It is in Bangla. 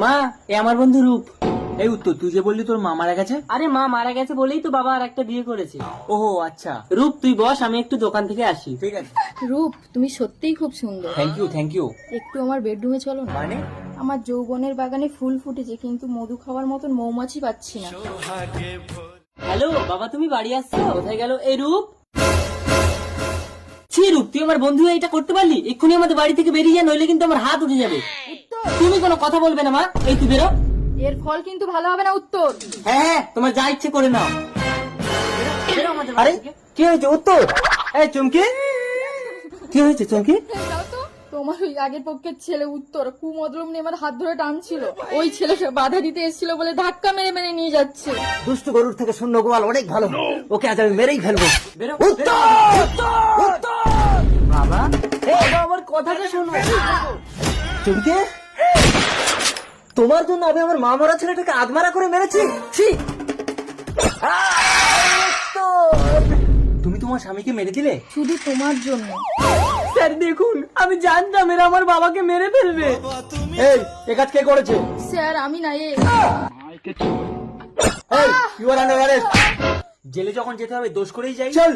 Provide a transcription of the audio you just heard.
মা এ আমার বন্ধু রূপ। এই উত্তর, তুই যে বললি তোর মা মারা গেছে? আরে মা মারা গেছে বলেই তো বাবা আর একটা বিয়ে করেছে। ওহো আচ্ছা। রূপ তুই বস, আমি একটু দোকান থেকে আসি। ঠিক আছে। রূপ, তুমি সত্যিই খুব সুন্দর। Thank you. একটু আমার বেডরুমে চলো না। মানে? আমার যৌবনের বাগানে ফুল ফুটেছে, কিন্তু মধু খাওয়ার মতন মৌমাছি পাচ্ছি না। হ্যালো বাবা, তুমি বাড়ি আসছো? কোথায় গেল এই রূপ? ছি রূপ, তুই আমার বন্ধু হয়ে এটা করতে পারলি? এক্ষুনি আমাদের বাড়ি থেকে বেরিয়ে যা, নইলে কিন্তু আমার হাত উঠে যাবে। তুমি কোনো কথা বলবে না মা, এই তুই বেরো। এর ফল কিন্তু ভালো হবে না উত্তর। হ্যাঁ তোমার যা ইচ্ছে করে নাও। বেরো আমাদের বাড়ি থেকে। কি হয়েছে উত্তর? এই চুমকি, কি হয়েছে চুমকি? যাও তো। তোমার ওই আগের পক্ষের ছেলে উত্তর কুমদলম নিয়ে আমার হাত ধরে টানছিল। ওই ছেলেটা বাধা দিতে এসেছিল বলে ধাক্কা মেরে মেরে নিয়ে যাচ্ছে। দুষ্টু গরুর থেকে শূন্য গোয়াল অনেক ভালো, ওকে আজ আমি মেরেই ফেলবো। বেরো। বাবা বাবা, আমার কথাটা শোনো। চুমকে, তোমার জন্য আমি আমার মা মরা ছেলেটাকে আধমারা করে মেরেছি। ছি! তুমি তোমার স্বামীকে মেরে দিলে? শুধু তোমার জন্য। স্যার দেখুন, আমি জানতাম এরা আমার বাবাকে মেরে ফেলবে। এই এ কাজ কে করেছে? স্যার আমি না, এই ইউ আর আন্ডার অ্যারেস্ট। জেলে যখন যেতে হবে দোষ করেই যাই। চল।